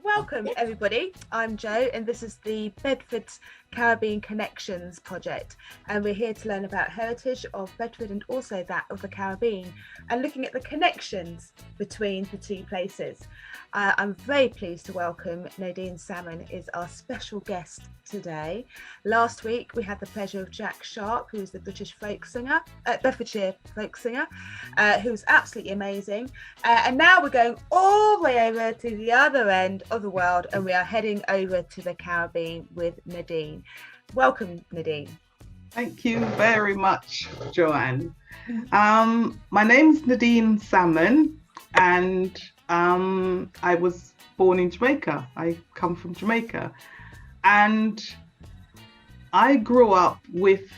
Welcome everybody, I'm Jo and this is the Bedford Caribbean Connections project, and we're here to learn about heritage of Bedford and also that of the Caribbean and looking at the connections between the two places. I'm very pleased to welcome Nodeen Salmon is our special guest today. Last week we had the pleasure of Jack Sharp, who is the British folk singer, Bedfordshire folk singer, who's absolutely amazing. And now we're going all the way over to the other end of the world and we are heading over to the Caribbean with Nodeen. Welcome, Nodeen. Thank you very much, Johanne. My name's Nodeen Salmon, and I was born in Jamaica. I come from Jamaica, and I grew up with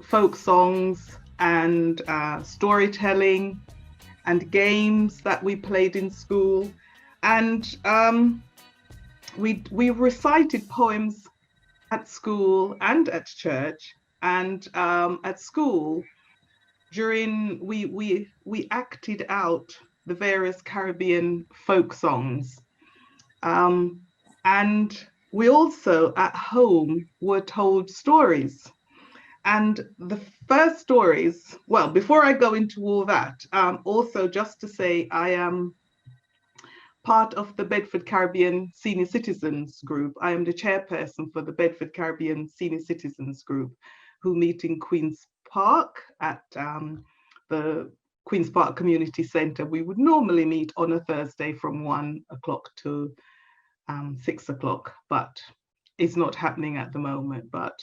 folk songs and storytelling and games that we played in school, and we recited poems at school and at church. And at school, we acted out the various Caribbean folk songs, and we also at home were told stories. And the first stories, well, before I go into all that, also just to say I am part of the Bedford Caribbean Senior Citizens Group. I am the chairperson for the Bedford Caribbean Senior Citizens Group, who meet in Queen's Park at the Queen's Park Community Centre. We would normally meet on a Thursday from 1 o'clock to 6 o'clock, but it's not happening at the moment. But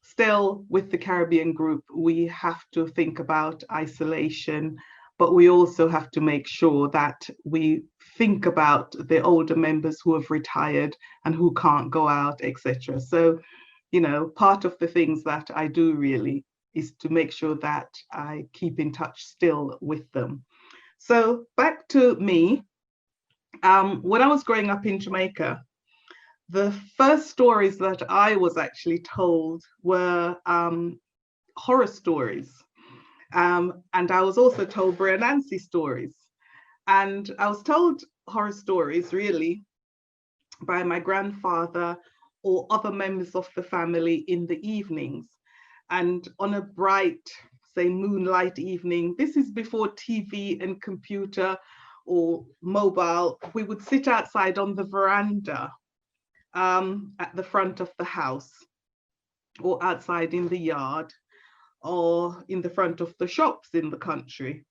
still, with the Caribbean group, we have to think about isolation, but we also have to make sure that we think about the older members who have retired and who can't go out, etc. So, you know, part of the things that I do really is to make sure that I keep in touch still with them. So back to me. When I was growing up in Jamaica, the first stories that I was actually told were horror stories. And I was also told Brer Nancy stories. And I was told horror stories really by my grandfather or other members of the family in the evenings. And on a bright, say, moonlight evening, this is before TV and computer or mobile, we would sit outside on the veranda at the front of the house, or outside in the yard, or in the front of the shops in the country.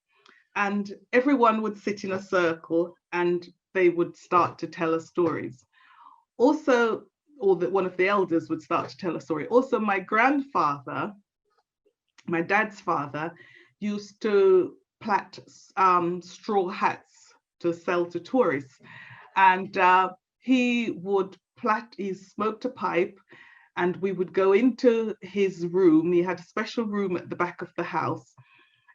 And everyone would sit in a circle and they would start to tell us stories. Also, or that one of the elders would start to tell a story. Also, my grandfather, my dad's father, used to plait straw hats to sell to tourists. And he smoked a pipe, and we would go into his room. He had a special room at the back of the house.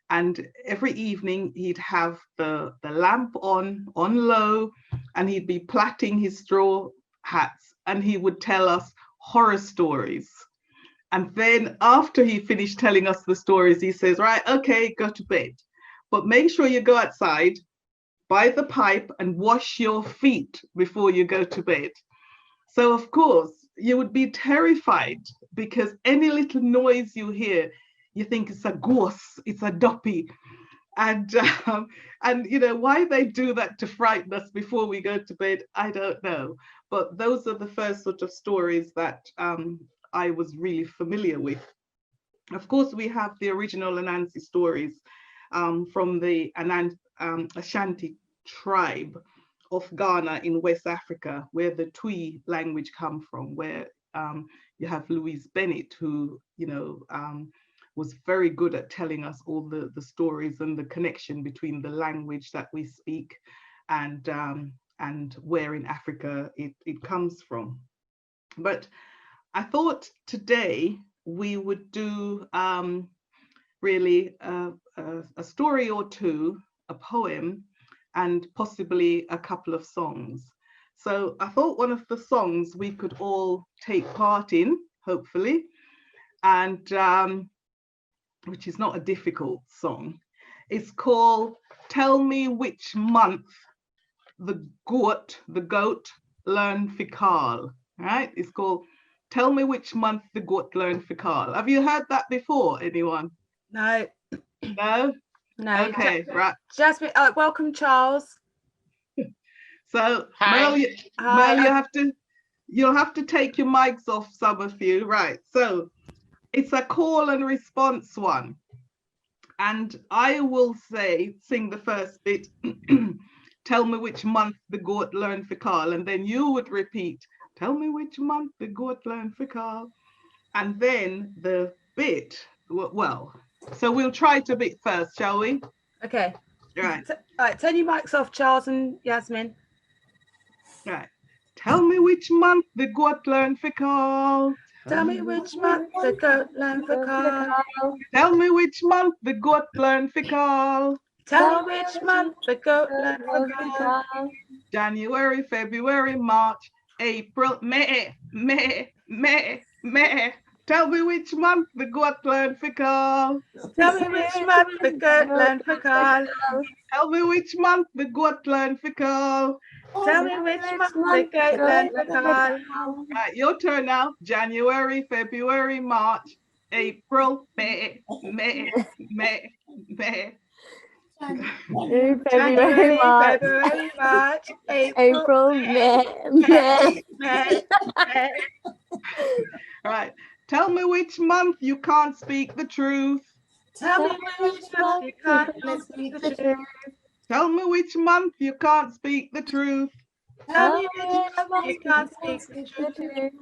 And every evening he'd have the lamp on low, and he'd be plaiting his straw hats, and he would tell us horror stories. And then after he finished telling us the stories, he says, right, okay, go to bed. But make sure you go outside, by the pipe, and wash your feet before you go to bed. So of course, you would be terrified because any little noise you hear, you think it's a ghost, it's a duppy. And you know, why they do that to frighten us before we go to bed, I don't know. But those are the first sort of stories that I was really familiar with. Of course, we have the original Anansi stories from the Ashanti tribe of Ghana in West Africa, where the Twi language come from, where you have Louise Bennett, who, you know, was very good at telling us all the stories and the connection between the language that we speak and where in Africa it comes from. But I thought today we would do really a story or two, a poem, and possibly a couple of songs. So I thought one of the songs we could all take part in, hopefully, and which is not a difficult song. It's called Tell Me Which Month the goat learn fi call, right? It's called Tell Me Which Month the Goat Learn fi Call. Have you heard that before, anyone? No. No? No. Okay, right. Jasmine, welcome, Charles. So Hi. Mel, Hi. you'll have to take your mics off, some of you. Right. So it's a call and response one. And I will sing the first bit, tell me which month the goat learned for call. And then you would repeat, tell me which month the goat learned for call. And then the bit, well, so we'll try to bit first, shall we? Okay. Right. All right, turn your mics off, Charles and Yasmin. Right. Tell me which month the goat learned for call. Tell me which month the goat learned for call. Tell me which month the goat learned for call. Tell me which month the goat learned for call. January, February, March, April, May. Tell me which month the goat learned for call. Tell me which month the goat learned for call. Tell me which month the goat learned for call. Tell me which month the goat learned for call. Right, your turn now. January, February, March, April, May. January, February, March, April, May. Right. Tell me which month you can't speak the truth. Tell me which month you can't speak the truth. Tell me which month you can't speak the truth. Tell me which month you can't speak the truth.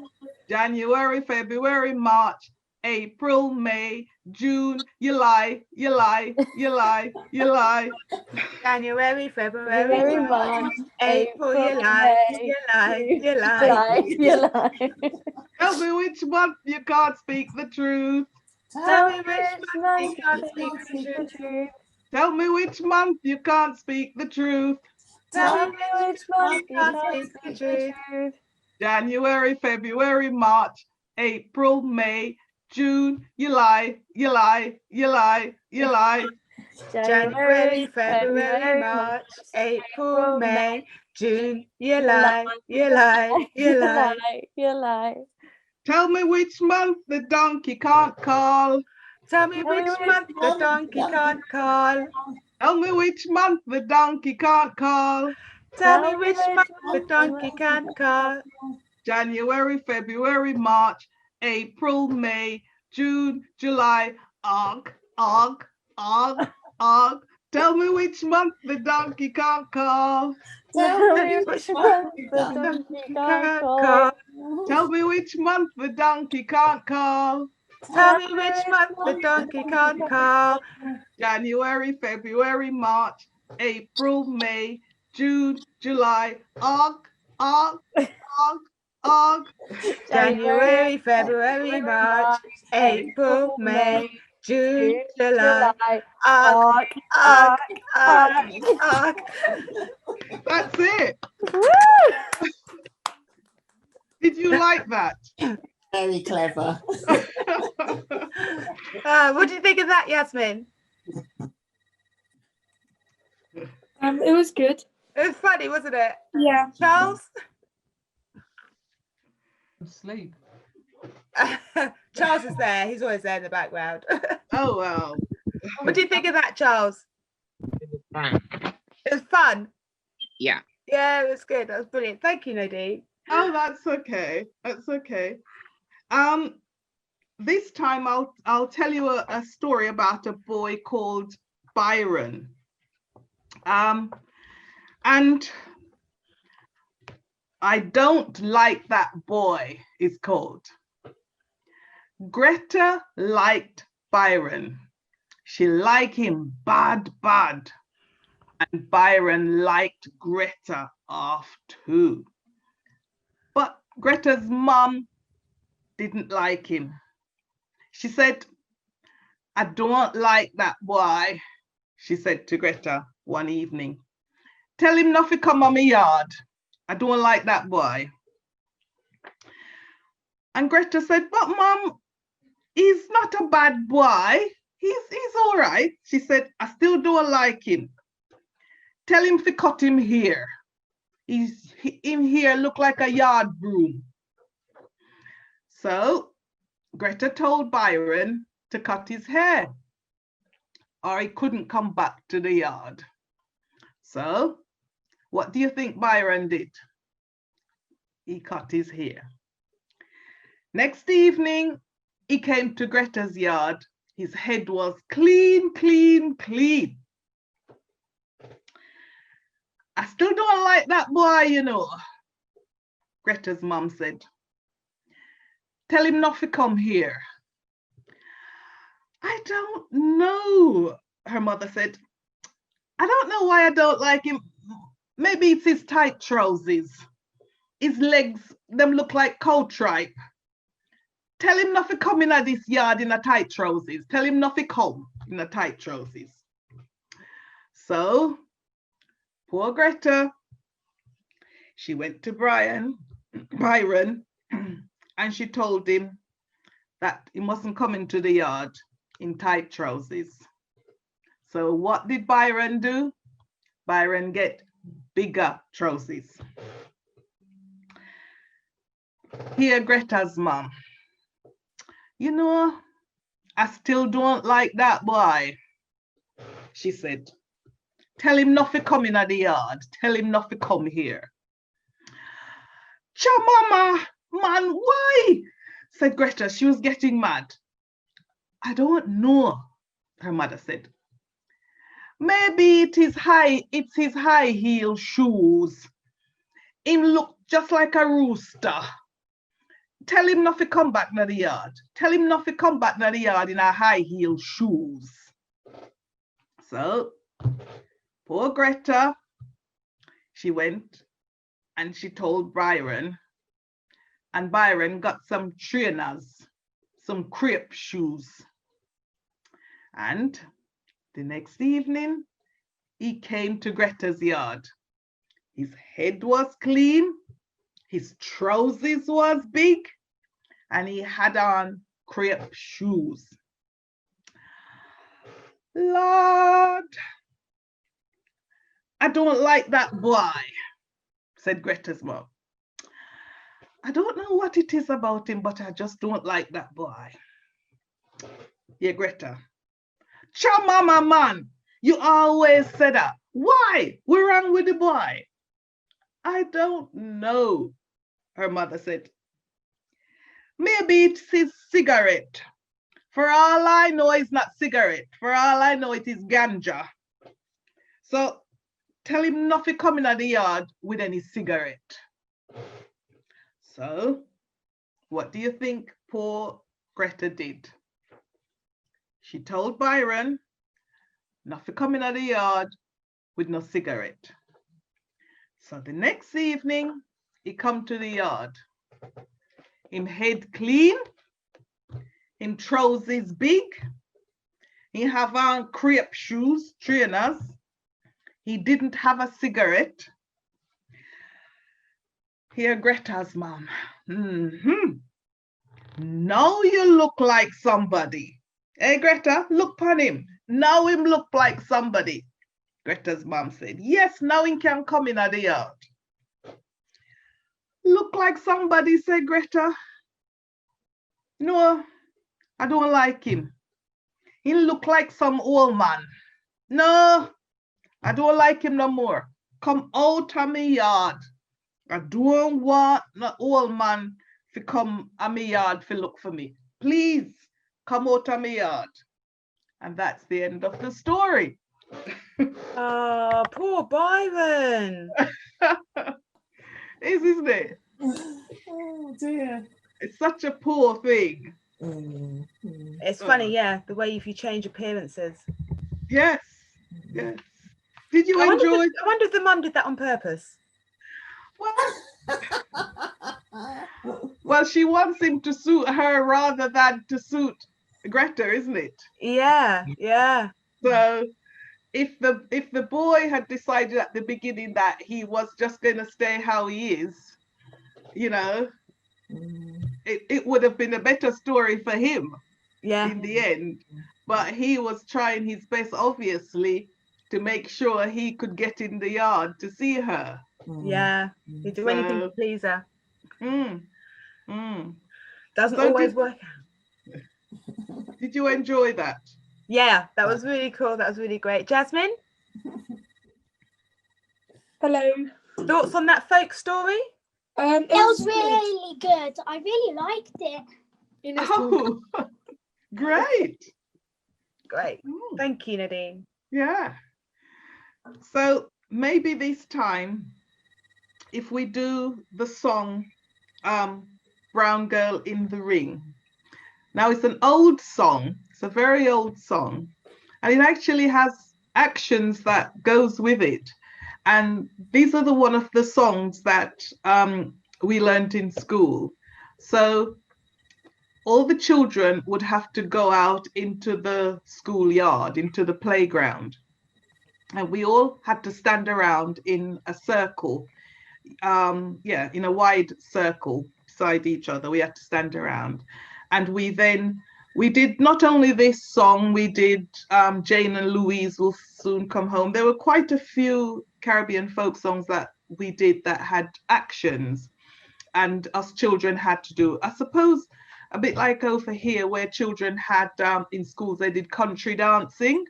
January, February, March, April, May, June, you lie. January, February, March, April, you lie. Tell me which month you can't speak the truth. Tell me which month you can't speak the truth. Tell me which month you can't speak the truth. Tell me which month you can't speak the truth. January, February, March, April, May, June, you lie. January, February, March, April, May, June, you lie. Tell me which month the donkey can't call. Tell me which month the donkey can't call. Tell me which month the donkey can't call. Tell me which month the donkey can't call. January, February, March, April, May, June, July, Tell me which month the donkey can't call. Tell me which month the donkey can't call. Tell me which month the donkey can't call. Tell me which month the donkey can't call. January, February, March, April, May, June, July, January, February, March, April, May, June, July, That's it. Did you like that? Very clever. What do you think of that, Yasmin? It was good. It was funny, wasn't it? Yeah. Charles? Asleep. Charles is there. He's always there in the background. Oh, well. What do you think of that, Charles? It was fun. It was fun. Yeah. Yeah, it was good. That was brilliant. Thank you, Nodeen. Oh, that's okay. That's okay. This time I'll tell you a story about a boy called Byron. And I don't like that boy is called. Greta liked Byron. She liked him bad. And Byron liked Greta off too. But Greta's mum didn't like him. She said, I don't like that boy, she said to Greta one evening. Tell him not to come on my yard. I don't like that boy. And Greta said, but mum, he's not a bad boy. He's all right. She said, I still don't like him. Tell him to cut him here. Him here look like a yard broom. So Greta told Byron to cut his hair or he couldn't come back to the yard. So what do you think Byron did? He cut his hair. Next evening, he came to Greta's yard. His head was clean, clean, clean. I still don't like that boy, you know, Greta's mom said. Tell him not to come here. I don't know, her mother said. I don't know why I don't like him. Maybe it's his tight trousers. His legs, them look like cow tripe. Tell him not to come in at this yard in a tight trousers. Tell him not to come in a tight trousers. So, poor Greta, she went to Byron, and she told him that he mustn't come into the yard in tight trousers. So what did Byron do? Byron get bigger trousers. Here, Greta's mom. You know, I still don't like that boy, she said. Tell him not to come in at the yard. Tell him not to come here. Cha mama, man, why? Said Greta. She was getting mad. I don't know, her mother said. Maybe it's his high heel shoes. Him look just like a rooster. Tell him not to come back to the yard. Tell him not to come back to the yard in our high heel shoes. So, poor Greta, she went and she told Byron, and Byron got some trainers, some crepe shoes. And the next evening, he came to Greta's yard. His head was clean, his trousers was big, and he had on crepe shoes. Lord, I don't like that boy, said Greta's mom. I don't know what it is about him, but I just don't like that boy. Yeah, Greta. Cha mama, man, you always say that. Why? What's wrong with the boy? I don't know, her mother said. Maybe it's his cigarette. For all I know, it's not cigarette. For all I know, it is ganja. So tell him not to come in at the yard with any cigarette. So what do you think poor Greta did? She told Byron not to come in at the yard with no cigarette. So the next evening, he come to the yard. Him head clean, him trousers big, he have on crepe shoes, trainers. He didn't have a cigarette. Here, Greta's mom. Now you look like somebody. Hey, Greta, look upon him. Now him look like somebody. Greta's mom said, yes, now he can come in at the yard. Look like somebody, said Greta. No, I don't like him. He look like some old man. No, I don't like him no more. Come out of my yard. I don't want no old man to come to my yard to look for me. Please, come out of my yard. And that's the end of the story. Oh, poor Byron. Isn't it? Oh dear. It's such a poor thing. It's funny, yeah, the way if you change appearances. Yes, yes. Did you I enjoy? wonder if the mum did that on purpose. Well, she wants him to suit her rather than to suit Greta, isn't it? Yeah, yeah. So if the boy had decided at the beginning that he was just going to stay how he is, you know, it would have been a better story for him in the end. But he was trying his best, obviously, to make sure he could get in the yard to see her. Yeah, you do anything to please her. mm, mm. Doesn't So always work out. did you enjoy that? Yeah, that was really cool. That was really great. Jasmine, Hello. thoughts on that folk story? It It was good. really good. I really liked it. It was good. Oh, great. Great. Mm, Thank you, Nadine. yeah. So maybe this time, if we do the song Brown Girl in the Ring. Now it's an old song. It's a very old song. And it actually has actions that goes with it. And these are one of the songs that we learned in school. So all the children would have to go out into the schoolyard, into the playground. And we all had to stand around in a circle, in a wide circle beside each other. We had to stand around. And we did not only this song, we did Jane and Louise Will Soon Come Home. There were quite a few Caribbean folk songs that we did that had actions, and us children had to do, I suppose, a bit like over here where children had in schools, they did country dancing.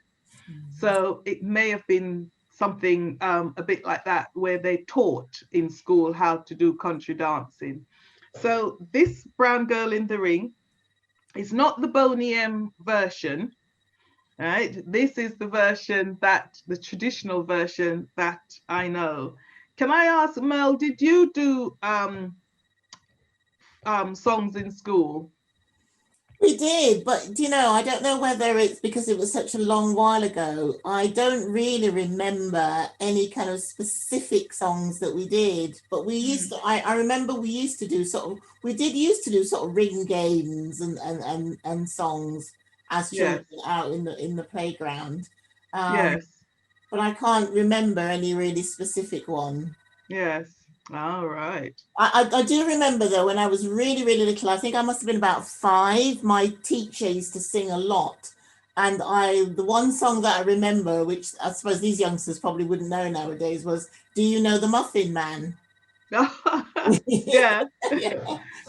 So it may have been something a bit like that, where they taught in school how to do country dancing. So this Brown Girl in the Ring is not the Boney M version, right? This is the version the traditional version that I know. Can I ask, Mel, did you do songs in school? We did, but I don't know whether it's because it was such a long while ago. I don't really remember any kind of specific songs that we did, but we used to, I remember we used to do used to do sort of ring games and songs as children out in the playground. Yes. But I can't remember any really specific one. Yes. All right. I do remember though, when I was really, really little, I think I must have been about 5, my teacher used to sing a lot. And the one song that I remember, which I suppose these youngsters probably wouldn't know nowadays, was Do You Know the Muffin Man? Yeah. Yeah.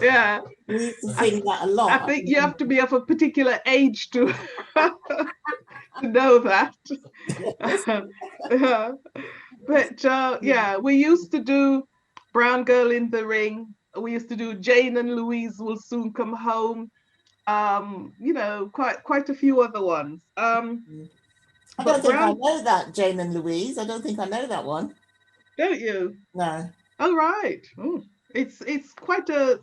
Yeah. We used to sing that a lot. I think you have to be of a particular age to to know that. But we used to do Brown Girl in the Ring. We used to do Jane and Louise Will Soon Come Home. Quite a few other ones. I don't think I know that, Jane and Louise. I don't think I know that one. Don't you? No. Oh, right. Oh, it's quite a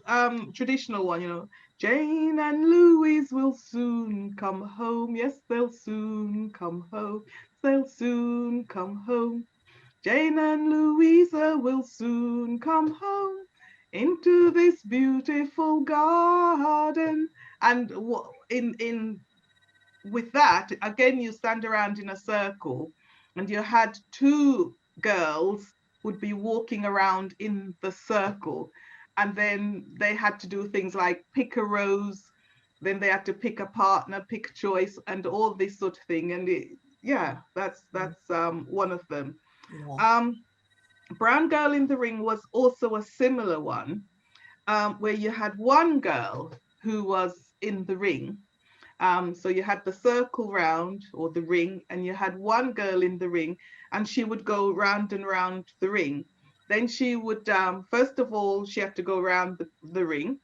traditional one. Jane and Louise will soon come home. Yes, they'll soon come home. They'll soon come home. Jane and Louisa will soon come home into this beautiful garden. And in with that, again, you stand around in a circle, and you had 2 girls would be walking around in the circle, and then they had to do things like pick a rose, then they had to pick a partner, pick choice, and all this sort of thing. And that's one of them. Yeah. Brown Girl in the Ring was also a similar one, where you had one girl who was in the ring. So you had the circle round, or the ring, and you had one girl in the ring, and she would go round and round the ring. Then she would, first of all, she had to go around the ring.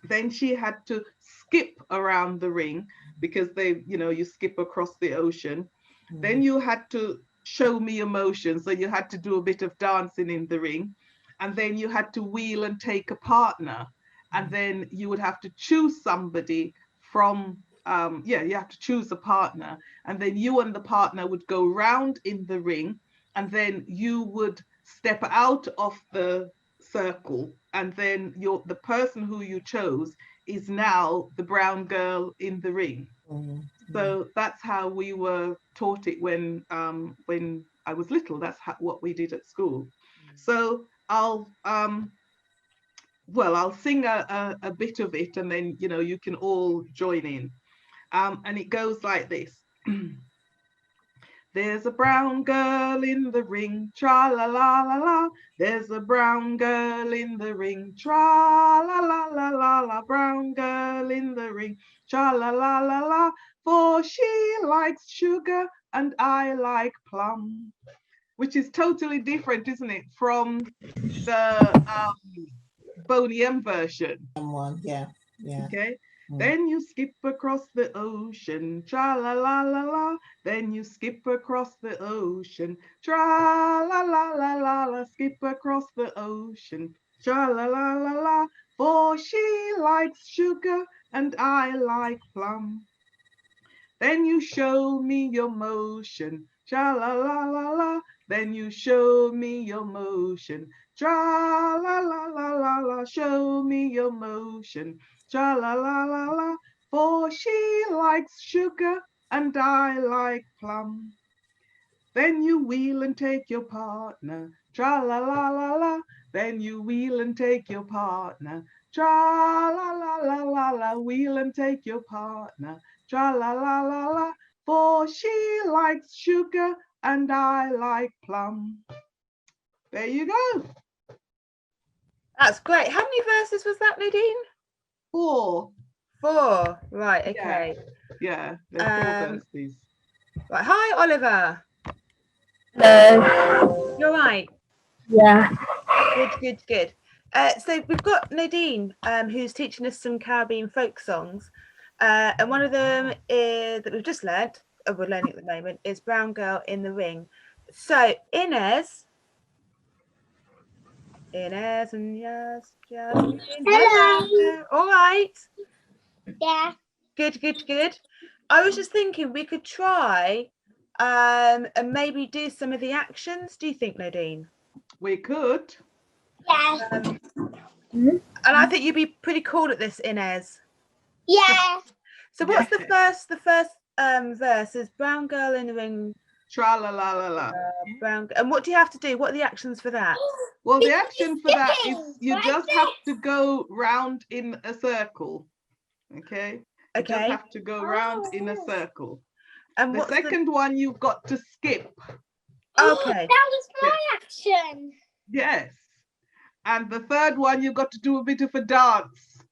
Then she had to skip around the ring, because you skip across the ocean. Then you had to show me emotion. So you had to do a bit of dancing in the ring. And then you had to wheel and take a partner. And then you would have to choose somebody from, you have to choose a partner. And then you and the partner would go round in the ring. And then you would step out of the circle. And then the person who you chose is now the brown girl in the ring. So that's how we were taught it when I was little. That's what we did at school. So I'll sing a bit of it, and then you can all join in. And it goes like this. There's a brown girl in the ring, tra la la la la. There's a brown girl in the ring, tra la la la la la. Brown girl in the ring, tra la la la la. For she likes sugar and I like plum. Which is totally different, isn't it, from the Boney M version? Someone, yeah. Okay. Then you skip across the ocean, tra la la la la. Then you skip across the ocean, tra la la la la la. Skip across the ocean, tra la la la la. For she likes sugar and I like plum. Then you show me your motion, tra la la la la. Then you show me your motion, tra la la la la la. Show me your motion, tra la la la la. For she likes sugar and I like plum. Then you wheel and take your partner, tra la la la la. Then you wheel and take your partner, tra la la la la la. Wheel and take your partner, tra la la la la. For she likes sugar and I like plum. There you go. That's great. How many verses was that, Nodeen? 4. 4. Right. Okay. Yeah, there's 4 verses. Right. Hi, Oliver. Hello. You're right. Yeah. Good. So we've got Nodeen, who's teaching us some Caribbean folk songs, and one of them is that we've just learnt, or we're learning at the moment, is "Brown Girl in the Ring." So Inez and Jasmine. Hello. All right. Yeah. Good. I was just thinking we could try and maybe do some of the actions. Do you think, Nodeen? We could. Yeah. And I think you'd be pretty cool at this, Inez. Yeah. So what's the first verse is brown girl in the ring, Tra la la la la. brown, and what do you have to do? What are the actions for that? Well, the action for that is skipping, you like just have to go round in a circle. Okay. You just Okay. have to go round in a circle. And The what's second one you've got to skip. Okay. That was my action. Yes. And the third one you've got to do a bit of a dance.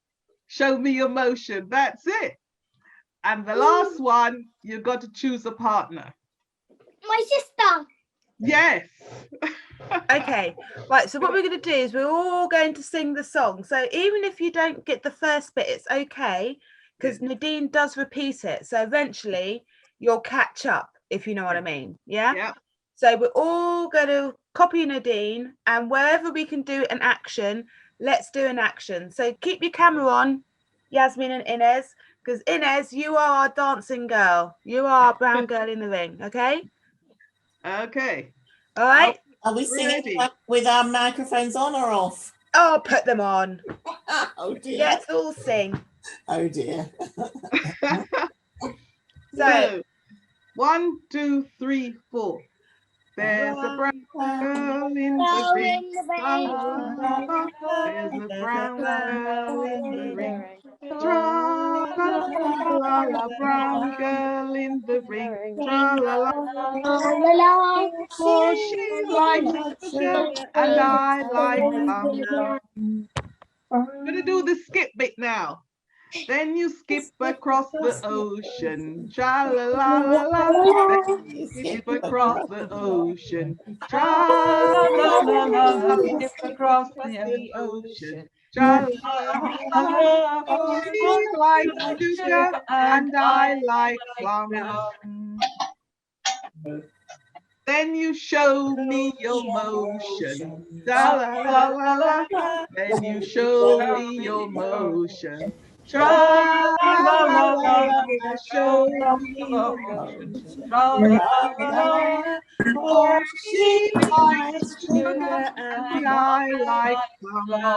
Show me your motion. That's it. And the last one you've got to choose a partner. My sister. Yes. Okay, right, so what we're going to do is we're all going to sing the song. So even if you don't get the first bit, it's okay, because Nodeen does repeat it. So eventually you'll catch up, if you know what I mean. Yeah? So we're all going to copy Nodeen, and wherever we can do an action, let's do an action. So keep your camera on, Yasmin and Inez, because Inez, you are our dancing girl. You are our brown girl in the ring, okay? Okay. All right. Are we singing with our microphones on or off? Oh, put them on. Oh dear. Let's all sing. Oh dear. So 1, 2, 3, 4. There's a brown girl in the ring. There's a brown girl in the ring. Tra la la la, brown girl in the ring. Tra la la. For she likes sugar and I like plum. I'm gonna do the skip bit now. Then you skip across the ocean, tra la la la la. Then you skip across the ocean, tra la la la la. Skip across the ocean, tra la la la la. She likes sugar and I like plum. Then you show me your motion, tra la la la la. Then you show me your motion. Tra la la la la, show me your motion. Tra la la la, for she likes sugar and I like plum.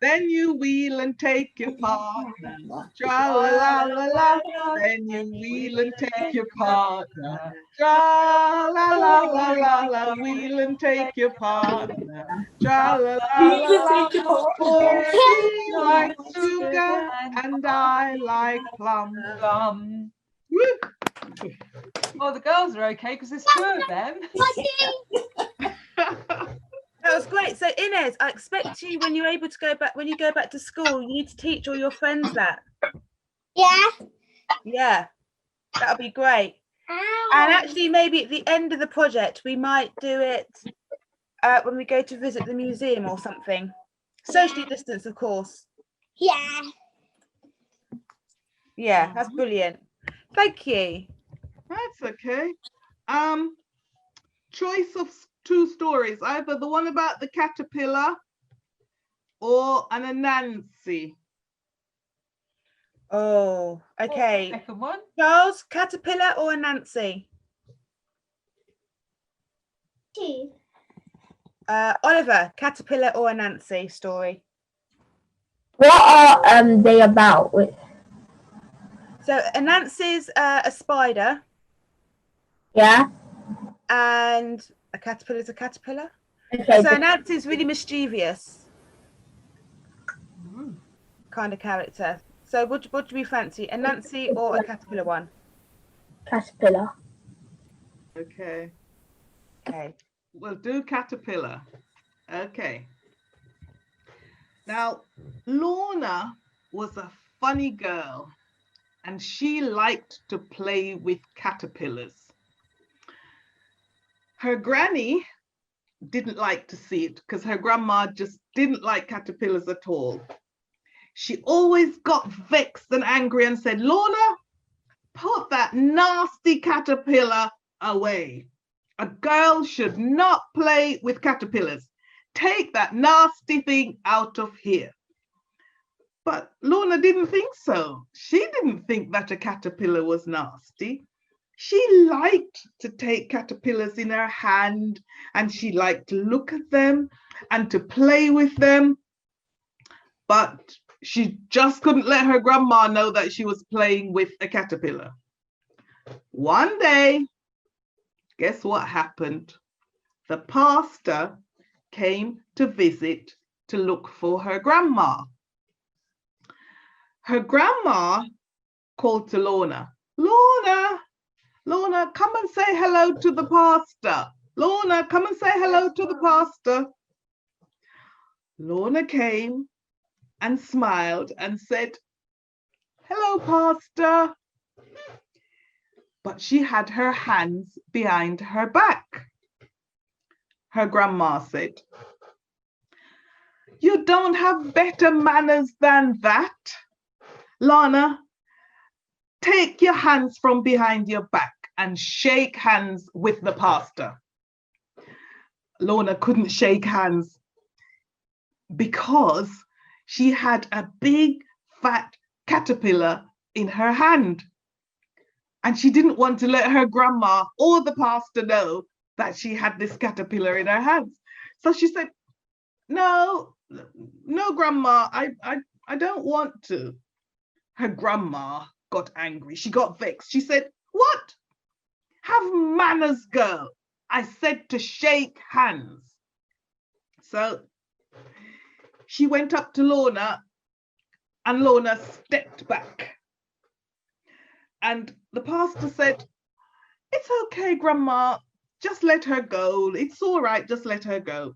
Then you wheel and take your partner. Tra la la la la. Then you wheel and take your partner. Tra la la la la la. Wheel and take your partner. Tra la la la la. For she likes sugar and I like plum. Woo! Well, the girls are okay because there's 2 of them. That was great. So Inez, I expect you when you go back to school, you need to teach all your friends that. Yeah. Yeah, that'll be great. Ow. And actually, maybe at the end of the project, we might do it when we go to visit the museum or something. Socially distanced, of course. Yeah. Yeah, that's brilliant. Thank you. That's okay. Choice of 2 stories, either the one about the caterpillar or an Anansi. Oh, okay. Second one. Charles, caterpillar or Anansi? 2. Oliver, caterpillar or Anansi story? What are they about? So Anansi's a spider. Yeah. And a caterpillar's a caterpillar. Okay. So Anansi's really mischievous kind of character. So what do we fancy, Anansi or a caterpillar one? Caterpillar. Okay, Okay. we'll do caterpillar. Okay. Now, Lorna was a funny girl and she liked to play with caterpillars. Her granny didn't like to see it because her grandma just didn't like caterpillars at all. She always got vexed and angry and said, Lorna, put that nasty caterpillar away. A girl should not play with caterpillars. Take that nasty thing out of here. But Lorna didn't think so. She didn't think that a caterpillar was nasty. She liked to take caterpillars in her hand and she liked to look at them and to play with them. But she just couldn't let her grandma know that she was playing with a caterpillar. One day, guess what happened? The pastor came to visit to look for her grandma. Her grandma called to Lorna, Lorna, Lorna, come and say hello to the pastor. Lorna, come and say hello to the pastor. Lorna came and smiled and said, hello, pastor. But she had her hands behind her back. Her grandma said, you don't have better manners than that. Lorna, take your hands from behind your back and shake hands with the pastor. Lorna couldn't shake hands because she had a big fat caterpillar in her hand. And she didn't want to let her grandma or the pastor know that she had this caterpillar in her hands. So she said, no, grandma, I don't want to. Her grandma got angry. She got vexed. She said, what? Have manners, girl. I said to shake hands. So she went up to Lorna and Lorna stepped back. And the pastor said, it's okay, grandma, just let her go. It's all right, just let her go.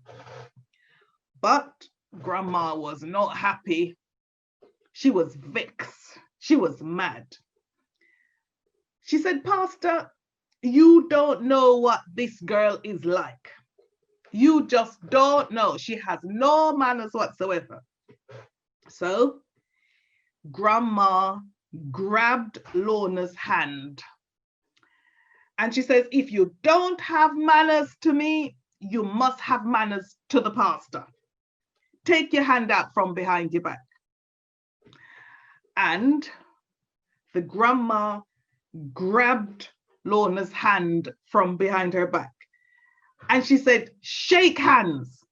But grandma was not happy. She was vexed. She was mad. She said, pastor, you don't know what this girl is like. You just don't know. She has no manners whatsoever. So grandma grabbed Lorna's hand and she says, if you don't have manners to me, you must have manners to the pastor. Take your hand out from behind your back. And the grandma grabbed Lorna's hand from behind her back and she said, shake hands.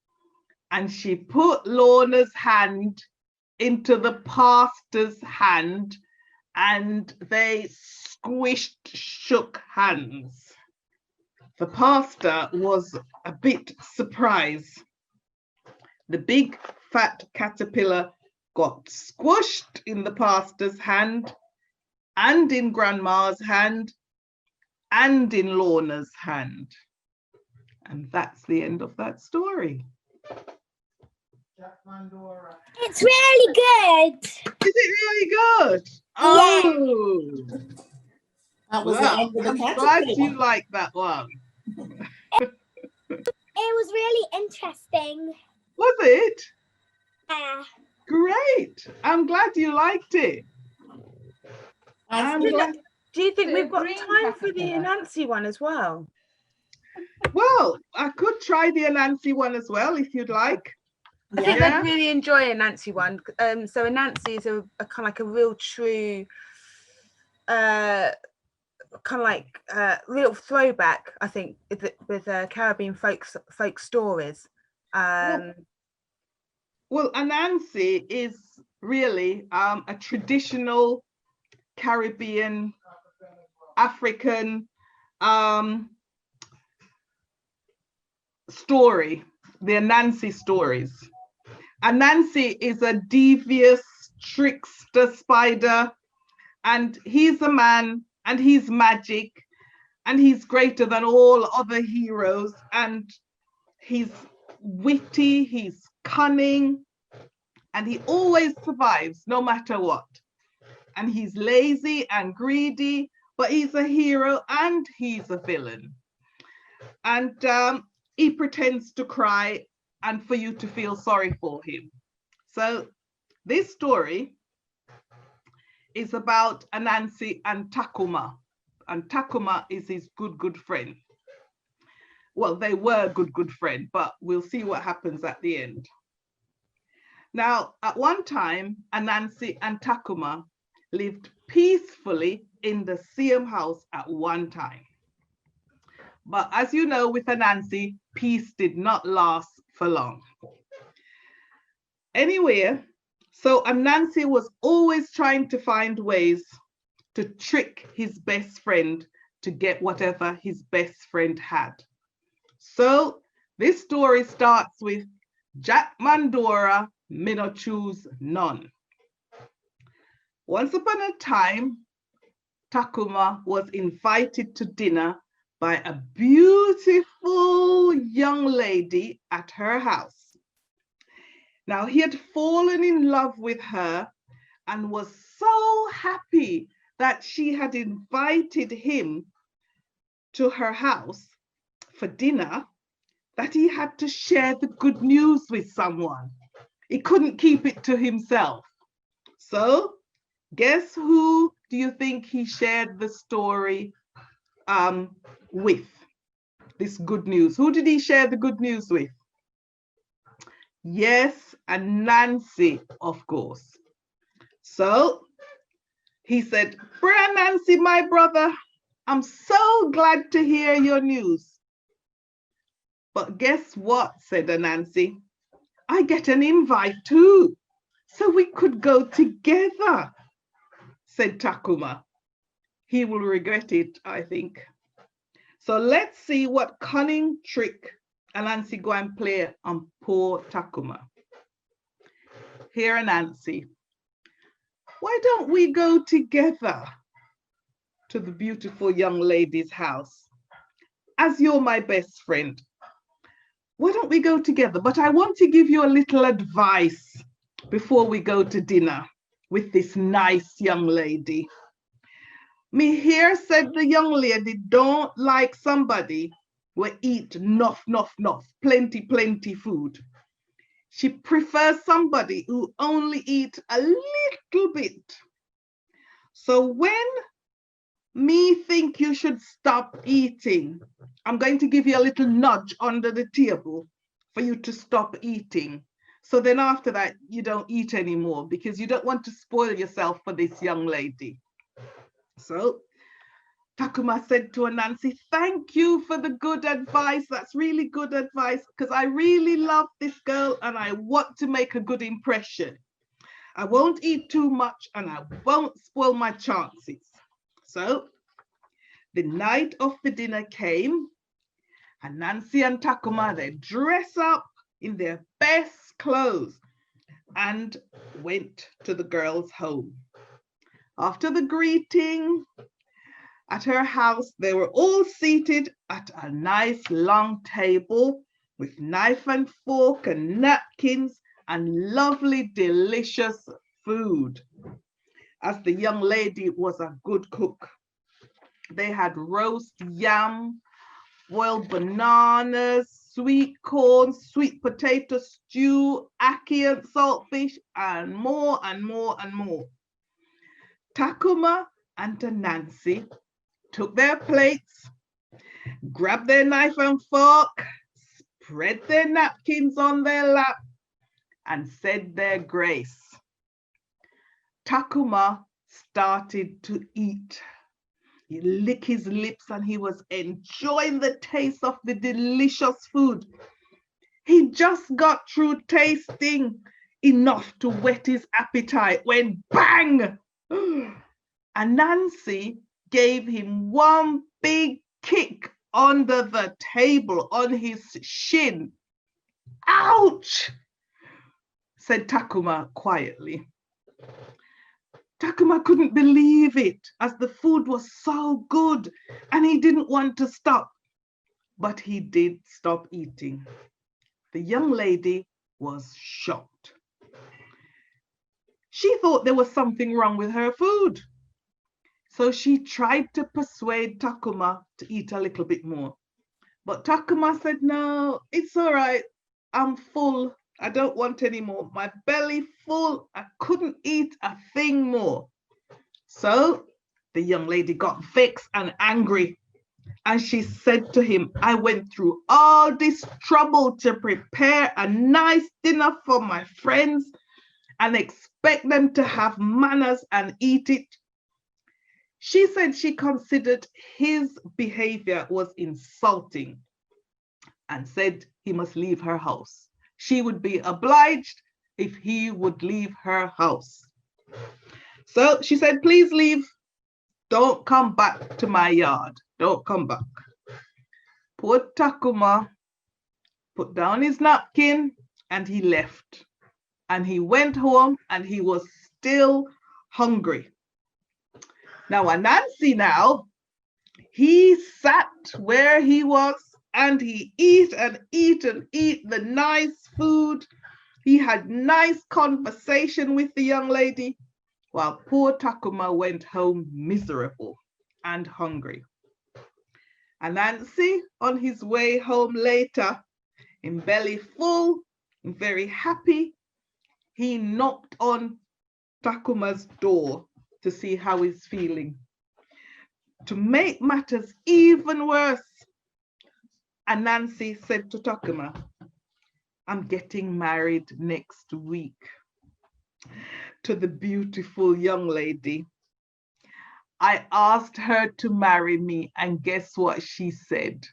And she put Lorna's hand into the pastor's hand and they shook hands. The pastor was a bit surprised. The big fat caterpillar got squished in the pastor's hand and in grandma's hand, and in Lorna's hand. And that's the end of that story. It's really good. Is it really good? Oh, That was the well, end of the I'm glad caterpillar. you like that one. It was really interesting. Was it? Yeah. Great. I'm glad you liked it. I I'm think glad. Do you think The we've got green time for the caterpillar. Anansi one as well? Well, I could try the Anansi one as well if you'd like. I think Yeah. they'd really enjoy a Nancy one. So a Nancy is a kind of like a real true, kind of like real throwback. I think with Caribbean folk stories. Well, Anansi is really a traditional Caribbean, African story. The Anansi stories. Anansi is a devious trickster spider, and he's a man, and he's magic, and he's greater than all other heroes, and he's witty, he's cunning, and he always survives no matter what. And he's lazy and greedy, but he's a hero and he's a villain. And he pretends to cry and for you to feel sorry for him. So this story is about Anansi and Takuma. And Takuma is his good friend. Well, they were good friend, but we'll see what happens at the end. Now, at one time, Anansi and Takuma lived peacefully in the same house at one time. But as you know, with Anansi, peace did not last for long. Anyway, so Anansi was always trying to find ways to trick his best friend to get whatever his best friend had. So this story starts with Jack Mandora, me no choose none. Once upon a time, Takuma was invited to dinner by a beautiful young lady at her house. Now, he had fallen in love with her and was so happy that she had invited him to her house for dinner that he had to share the good news with someone. He couldn't keep it to himself. So, guess who do you think he shared the story with? This good news. Who did he share the good news with? Yes, Anansi, of course. So he said, "Brother Anansi, my brother, I'm so glad to hear your news. But guess what?" said Anansi. "I get an invite too, so we could go together," said Takuma. He will regret it, I think. So let's see what cunning trick Anansi go and play on poor Takuma. Here, Anansi, why don't we go together to the beautiful young lady's house? As you're my best friend, why don't we go together? But I want to give you a little advice before we go to dinner with this nice young lady. Me here said the young lady don't like somebody who eat enough, plenty food. She prefers somebody who only eat a little bit. So when me think you should stop eating, I'm going to give you a little nudge under the table for you to stop eating. So then after that, you don't eat anymore because you don't want to spoil yourself for this young lady. So Takuma said to Anansi, "Thank you for the good advice. That's really good advice because I really love this girl and I want to make a good impression. I won't eat too much and I won't spoil my chances." So the night of the dinner came, and Anansi and Takuma, they dress up in their best clothes and went to the girl's home. After the greeting, At her house, they were all seated at a nice long table with knife and fork and napkins and lovely, delicious food, as the young lady was a good cook. They had roast yam, boiled bananas, sweet corn, sweet potato stew, ackee and saltfish, and more and more and more. Takuma and Nancy took their plates, grabbed their knife and fork, spread their napkins on their lap, and said their grace. Takuma started to eat. He licked his lips and he was enjoying the taste of the delicious food. He just got through tasting enough to whet his appetite when bang! And Nancy gave him one big kick under the table on his shin. Ouch! Said Takuma quietly. Takuma couldn't believe it, as the food was so good and he didn't want to stop. But he did stop eating. The young lady was shocked. She thought there was something wrong with her food. So she tried to persuade Takuma to eat a little bit more. But Takuma said, no, it's all right. I'm full. I don't want any more. My belly full. I couldn't eat a thing more. So the young lady got vexed and angry. And she said to him, I went through all this trouble to prepare a nice dinner for my friends and expect them to have manners and eat it. She said she considered his behavior was insulting and said he must leave her house. She would be obliged if he would leave her house. So she said, please leave. Don't come back to my yard. Don't come back. Poor Takuma put down his napkin and he left. And he went home and he was still hungry. Now, Anansi he sat where he was and he eat and eat and eat the nice food. He had nice conversation with the young lady, while poor Takuma went home miserable and hungry. Anansi, on his way home later, in belly full and very happy, he knocked on Takuma's door to see how he's feeling. To make matters even worse, Anansi said to Takuma, I'm getting married next week to the beautiful young lady. I asked her to marry me, and guess what she said?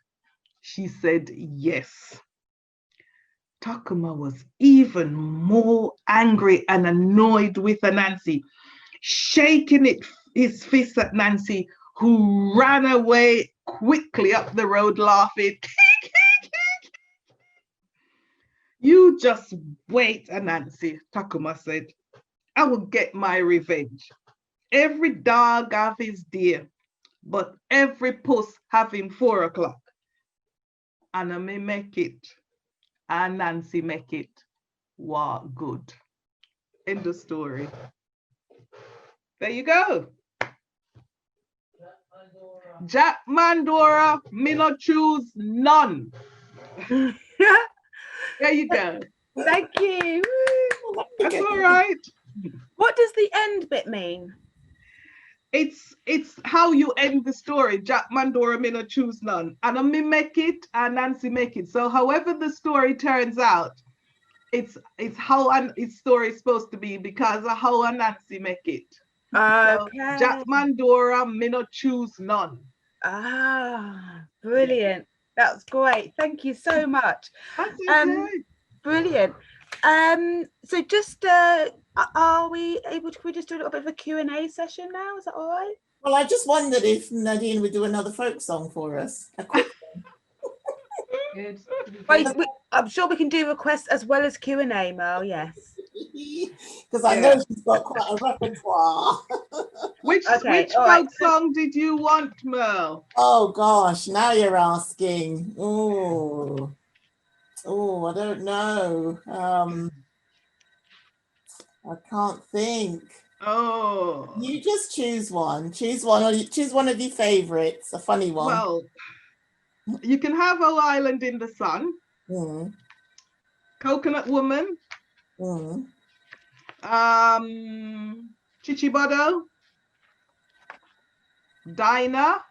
She said yes. Takuma was even more angry and annoyed with Nancy, shaking his fist at Nancy, who ran away quickly up the road laughing. You just wait, Nancy, Takuma said. I will get my revenge. Every dog have his day, but every puss have him 4 o'clock. And I may make it, and Nancy make it. Wow, good. End of story. There you go. Jack Mandora, me not choose none. There you go. Thank you. That's all right. What does the end bit mean? It's how you end the story. Jack Mandora, me not choose none. And I me make it, and Nancy make it. So however the story turns out, it's how its story is supposed to be because of how Nancy make it. Okay. So, Jack Mandora, me not choose none. Ah, brilliant. That's great. Thank you so much. That's okay. Brilliant. So just are we able to, can we just do a little bit of a Q&A session now? Is that all right? Well, I just wondered if Nodeen would do another folk song for us. A quick Good. I'm sure we can do requests as well as Q&A, Mel, yes. because I know she's got quite a repertoire. Which Okay, which all right. folk song did you want, Merle? Oh gosh, now you're asking. Oh, I don't know. I can't think. Oh, You just choose one. Choose one, or you choose one of your favorites. A funny one. well, you can have Oh Island in the Sun, Mm, Coconut Woman, mm. Chichibodo, Dinah,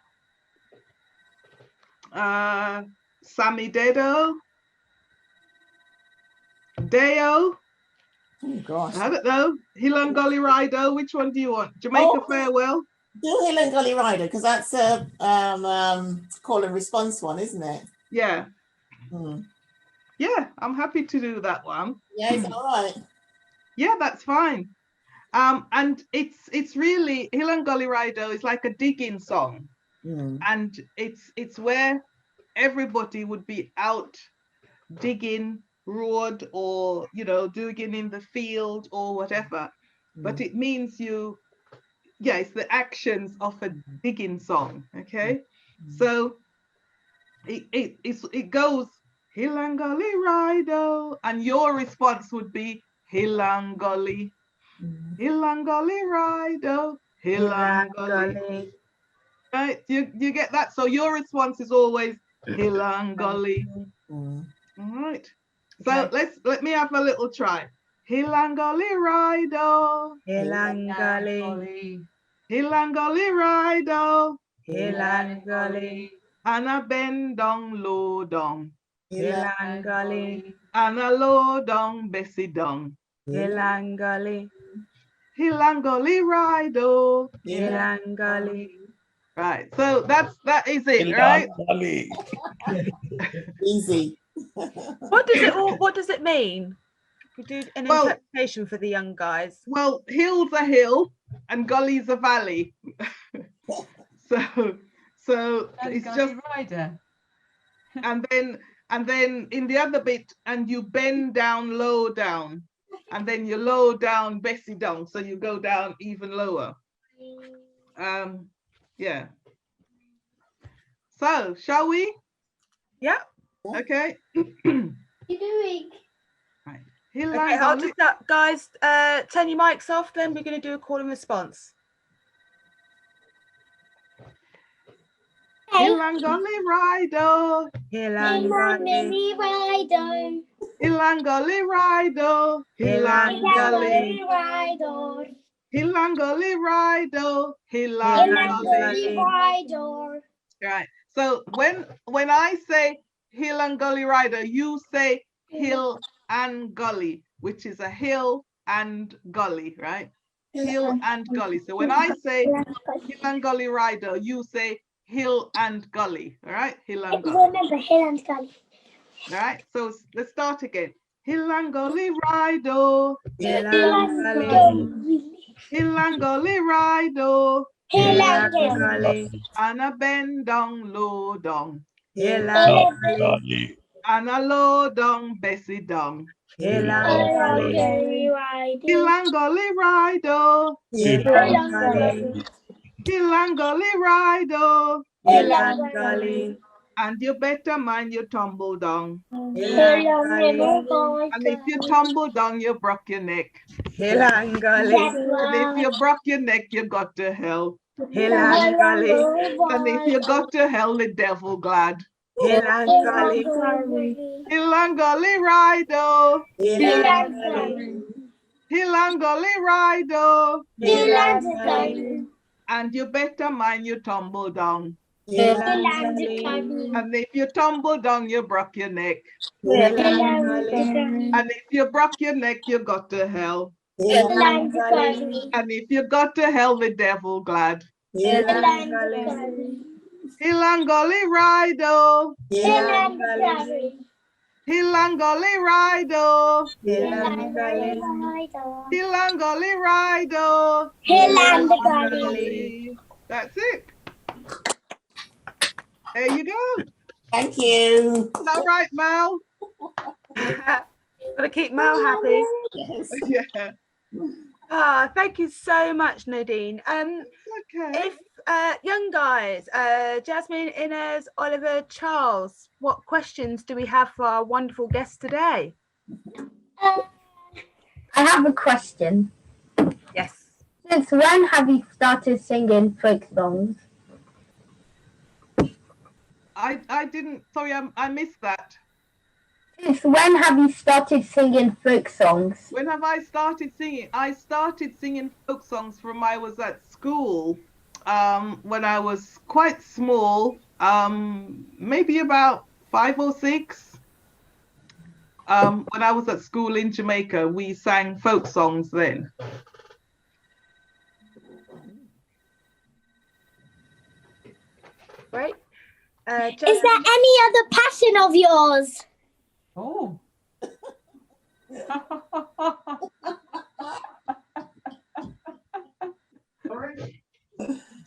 Sammy Dedo, Deo. Oh gosh. I don't know. Hilangoli Rido. Which one do you want? Jamaica Farewell. Do Hill and Gully Rider, because that's a call and response one, isn't it? Yeah. Mm. Yeah, I'm happy to do that one. Yeah, it's all right. Yeah, that's fine. And it's really Hilangoli Rido is like a digging song. Mm. And it's where everybody would be out digging road or digging in the field or whatever, but it means it's the actions of a digging song. Okay, so it goes Hilangoli Rido, and your response would be Hilangoli Hilangoli Rido Hilangoli. Right, you get that? So your response is always Hilangoli. All right. So let me have a little try. Hilangoli Rido. Hilangoli. Hilangoli Rido. Hilangoli. Anna bend dong low dong. Hilangoli. Anna low dong Bessie dong. Hilangoli. Hilangoli Rido. Hilangoli. Right. So that is it, right? Easy. What does it mean? We do an interpretation for the young guys. Well, hill's a hill and gully's a valley. so it's just rider. and then in the other bit, and you bend down low down, and then you low down Bessie down, so you go down even lower. Yeah. So shall we? Yeah. Okay. You're doing. Right. Okay, hold this up, guys. Turn your mics off. Then we're going to do a call and response. Hilangoli Rido. Hilangoli Rido. Hilangoli Rido. Hilangoli Rido. Hilangoli Rido. Hilangoli Rido. Right. So when I say Hilangoli Rido, you say hill and gully, which is a hill and gully, right? Hill and gully. So when I say Hilangoli Rido, you say hill and gully. All right, hill and gully. Remember hill and gully. All right, so let's start again. Hilangoli Rido. Hilangoli. Hilangoli Rido. Hilangoli. Anna bend down low down. Hilangoli. Anna low down Bessie down. Hilangoli. Hilangoli Rido. Hilangoli. Hilangoli Rido. Hilangoli. And you better mind you tumble down. Hilangoli. And if you tumble down, you broke your neck. Hilangoli. And if you broke your neck, you got to hell. Hilangoli. And if you got to hell, the devil glad. Hilangoli. Hilangoli Rido. Hilangoli. Hilangoli Rido. Hilangoli. And you better mind you tumble down. Hilangoli. And if you tumble down, you broke your neck. Hilangoli. And if you broke your neck, you got to hell. Hilangoli. And if you got to hell, the devil glad. Hilangoli. Hilangoli Rido. Hilangoli. Hilangoli Rido. Hilangoli. Hilangoli Rido. Hilangoli. That's it. There you go. Thank you. Is that right, Mal? Gotta keep Mel happy. Yes. Yeah. Ah, thank you so much, Nodeen. Okay. If young guys, Jasmine, Inez, Oliver, Charles, what questions do we have for our wonderful guest today? I have a question. Yes. Since when have you started singing folk songs? I didn't, sorry, I missed that. Since when have you started singing folk songs? When have I started singing? I started singing folk songs from I was at school, when I was quite small, maybe about 5 or 6. When I was at school in Jamaica, we sang folk songs then. Right. Is there any other passion of yours? Oh.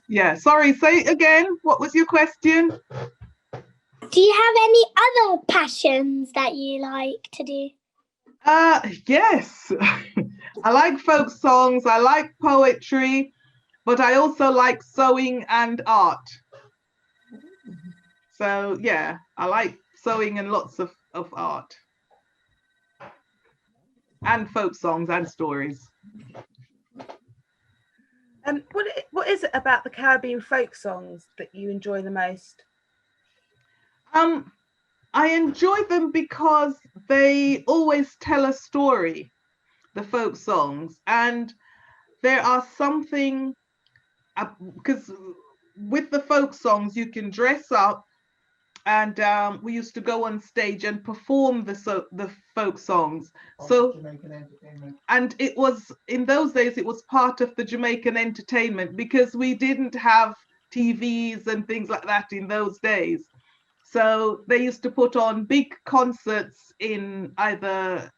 Yeah, sorry, say it again. What was your question? Do you have any other passions that you like to do? Yes. I like folk songs, I like poetry, but I also like sewing and art. So yeah, I like sewing and lots of art. And folk songs and stories. What is it about the Caribbean folk songs that you enjoy the most? I enjoy them because they always tell a story, the folk songs, and there are something, because with the folk songs you can dress up, and we used to go on stage and perform the folk songs. So Jamaican entertainment. And it was, in those days, it was part of the Jamaican entertainment because we didn't have TVs and things like that in those days. So they used to put on big concerts in either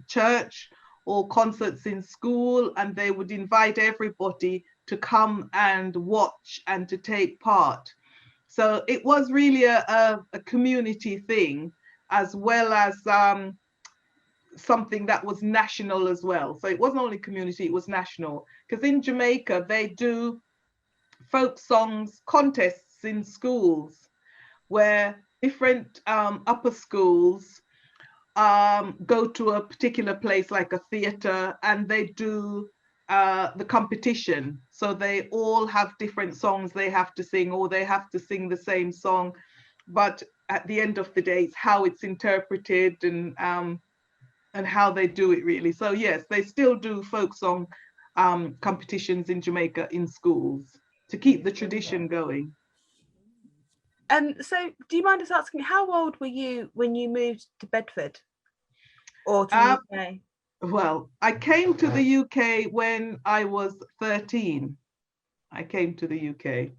church or concerts in school, and they would invite everybody to come and watch and to take part. So it was really a community thing, as well as something that was national as well. So it wasn't only community, it was national. Because in Jamaica, they do folk songs contests in schools where different upper schools go to a particular place like a theatre, and they do the competition. So they all have different songs they have to sing, or they have to sing the same song. But at the end of the day, it's how it's interpreted and how they do it really. So yes, they still do folk song competitions in Jamaica in schools to keep the tradition going. So do you mind us asking, how old were you when you moved to Bedford or to the UK? Well, I came to the UK when I was 13. I came to the UK.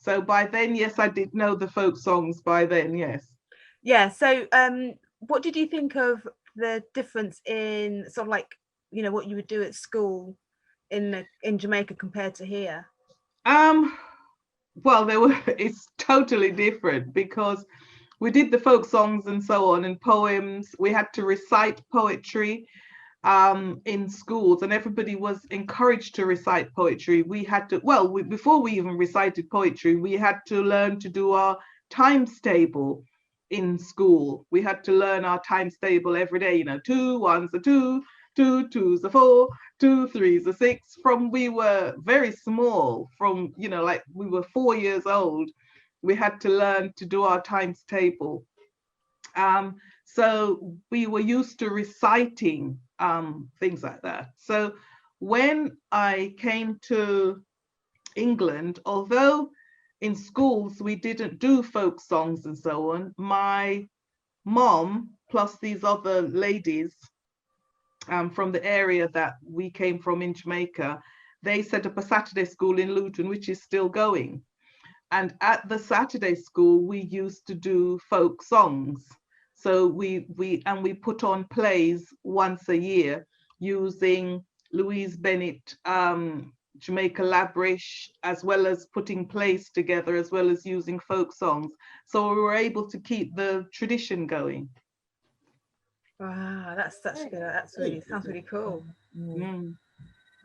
So by then, yes, I did know the folk songs by then, yes. Yeah, so what did you think of the difference in sort of like, you know, what you would do at school in Jamaica compared to here? Well, it's totally different because we did the folk songs and so on, and poems. We had to recite poetry in schools, and everybody was encouraged to recite poetry. We had to, well, before we even recited poetry, we had to learn to do our times table in school. We had to learn our times table every day, 2 1s are 2, 2 2s are 4, 2 3s are 6. From we were very small, from, like we were 4 years old, we had to learn to do our times table. So we were used to reciting things like that. So when I came to England, although in schools we didn't do folk songs and so on, my mom plus these other ladies from the area that we came from in Jamaica, they set up a Saturday school in Luton, which is still going. And at the Saturday school, we used to do folk songs. So we put on plays once a year using Louise Bennett, Jamaica Labrish, as well as putting plays together, as well as using folk songs. So we were able to keep the tradition going. Wow, that's good. That's really sounds really cool. Mm.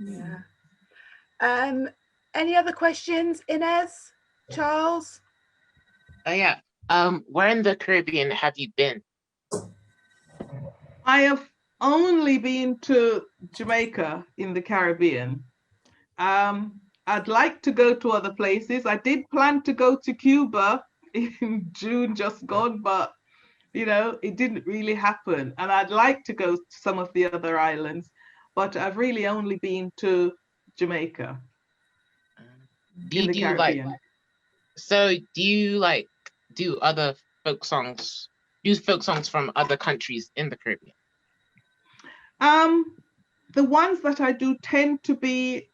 Yeah. Any other questions, Inez, Charles? Oh yeah. Where in the Caribbean have you been? I have only been to Jamaica in the Caribbean. I'd like to go to other places. I did plan to go to Cuba in June just gone, but you know, it didn't really happen. And I'd like to go to some of the other islands, but I've really only been to Jamaica in the Caribbean. Do you like do other folk songs? Use folk songs from other countries in the Caribbean? The ones that I do tend to be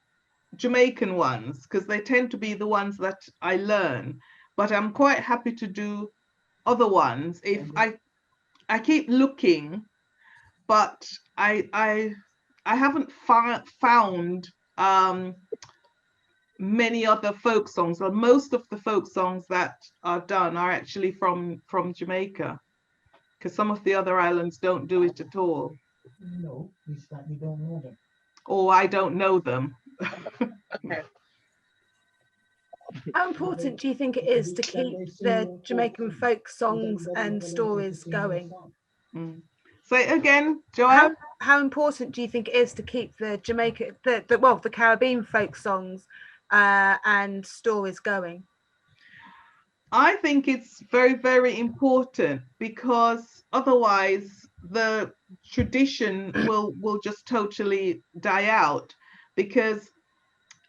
Jamaican ones because they tend to be the ones that I learn. But I'm quite happy to do other ones if I keep looking, but I haven't found many other folk songs. Well, most of the folk songs that are done are actually from Jamaica, because some of the other islands don't do it at all. No, it's that you don't know them. Or I don't know them. Okay. How important do you think it is to keep the Jamaican folk songs and stories going? Say it again, Joanne. How important do you think it is to keep the the Caribbean folk songs and stories going? I think it's very, very important because otherwise the tradition will just totally die out. Because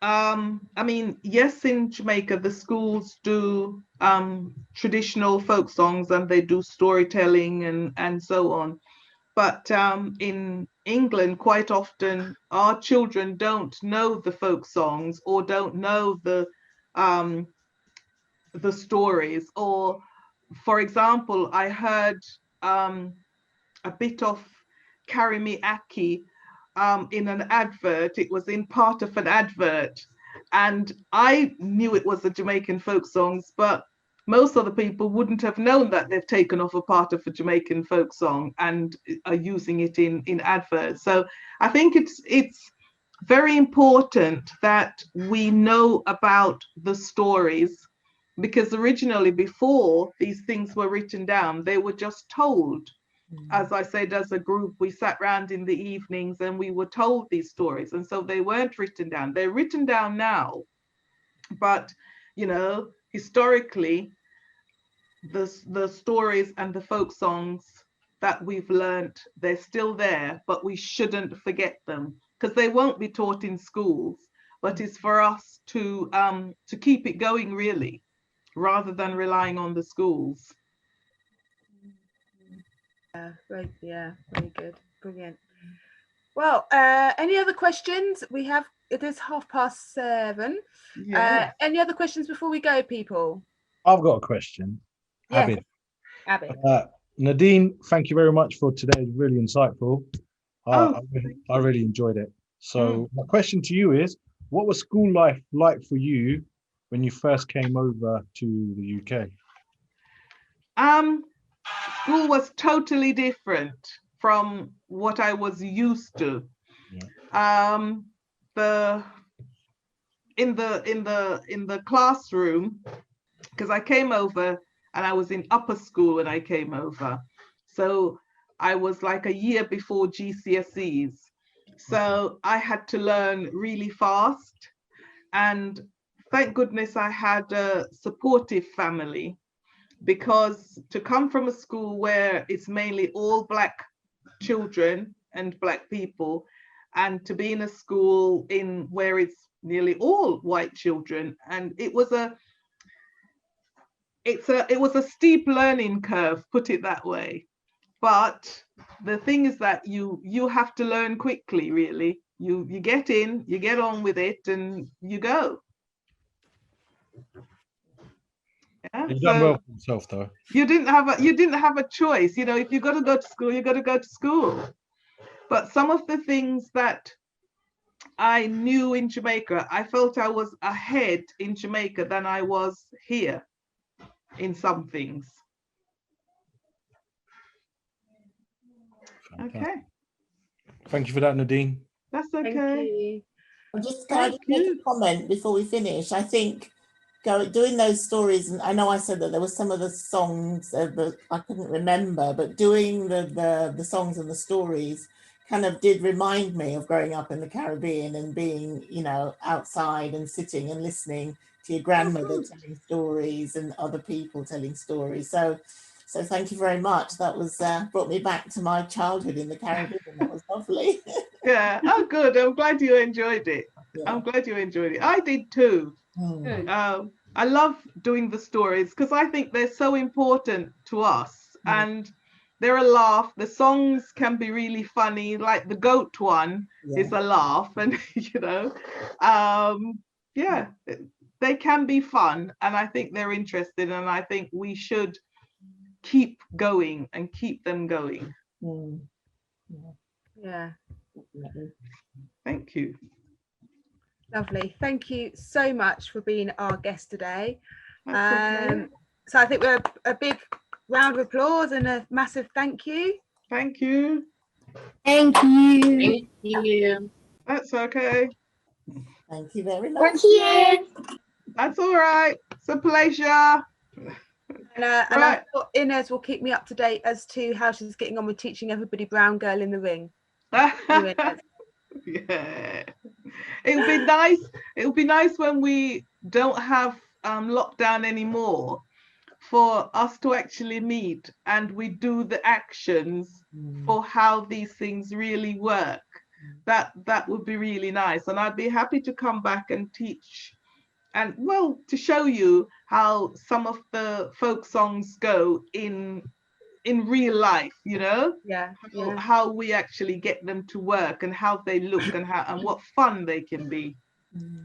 I mean, yes, in Jamaica the schools do traditional folk songs and they do storytelling and so on. But in England, quite often our children don't know the folk songs or don't know the stories. Or, for example, I heard a bit of Carry Me Aki in an advert. It was in part of an advert, and I knew it was the Jamaican folk songs, but most other people wouldn't have known that they've taken off a part of a Jamaican folk song and are using it in adverts. So I think it's very important that we know about the stories, because originally, before these things were written down, they were just told. As I said, as a group, we sat around in the evenings and we were told these stories. And so they weren't written down. They're written down now. But, you know, historically, the stories and the folk songs that we've learnt, they're still there, but we shouldn't forget them because they won't be taught in schools. But it's for us to keep it going, really, rather than relying on the schools. Very good, brilliant. Well, any other questions? It is 7:30. Yeah. Any other questions before we go, people? I've got a question. Yes. Abid. Nodeen, thank you very much for today. It's really insightful. I really enjoyed it. So my question to you is, what was school life like for you when you first came over to the UK? School was totally different from what I was used to. Yeah. In the classroom, because I came over and I was in upper school when I came over, so I was like a year before GCSEs. So I had to learn really fast, and thank goodness I had a supportive family, because to come from a school where it's mainly all Black children and Black people, and to be in a school where it's nearly all white children, and it was a steep learning curve, put it that way. But the thing is that you have to learn quickly, really. You get in, you get on with it, and you go. Yeah, you've done well for yourself, though. You didn't have a choice. You know, if you got to go to school, you got to go to school. But some of the things that I knew in Jamaica, I felt I was ahead in Jamaica than I was here in some things. Okay. Thank you for that, Nodeen. That's okay. Thank you. Can I just make a comment before we finish? I think doing those stories, and I know I said that there were some of the songs that I couldn't remember, but doing the songs and the stories kind of did remind me of growing up in the Caribbean and being, you know, outside and sitting and listening to your grandmother telling stories and other people telling stories. So thank you very much. That was brought me back to my childhood in the Caribbean. That was lovely. Yeah. Oh, good. I'm glad you enjoyed it. Yeah. I'm glad you enjoyed it. I did too. Good. I love doing the stories because I think they're so important to us, and they're a laugh. The songs can be really funny, like the goat one is a laugh, and you know, they can be fun, and I think they're interesting, and I think we should keep going and keep them going. Yeah. Thank you. Lovely. Thank you so much for being our guest today. That's okay. So I think we're a big round of applause and a massive thank you. Thank you. Thank you. Thank you. That's okay. Thank you very much. Thank you. That's all right. It's a pleasure. And I thought Inez will keep me up to date as to how she's getting on with teaching everybody Brown Girl in the Ring. Yeah, it'll be nice. It'll be nice when we don't have lockdown anymore, for us to actually meet and we do the actions for how these things really work. That would be really nice, and I'd be happy to come back and teach, and well, to show you how some of the folk songs go in real life, you know. How we actually get them to work and how they look and how and what fun they can be.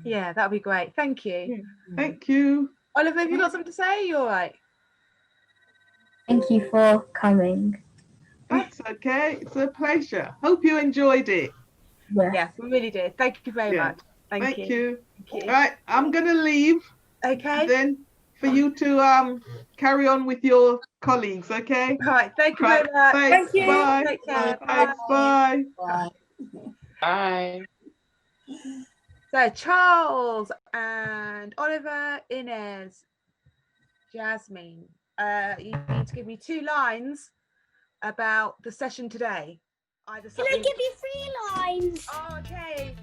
Yeah, that'd be great. Thank you. Thank you. Oliver, have you got something to say? You all right? Thank you for coming. That's okay. It's a pleasure. Hope you enjoyed it. Yeah, we really did. Thank you very much. Thank you. All right, I'm gonna leave. Okay. Then for you to carry on with your colleagues, okay? All right, thank you very much. Thanks. Thank you. Bye. Take care. Thanks. Bye. Bye. Bye. So Charles and Oliver, Inez, Jasmine, you need to give me 2 lines about the session today. Either Can I something. give you 3 lines? Oh, okay.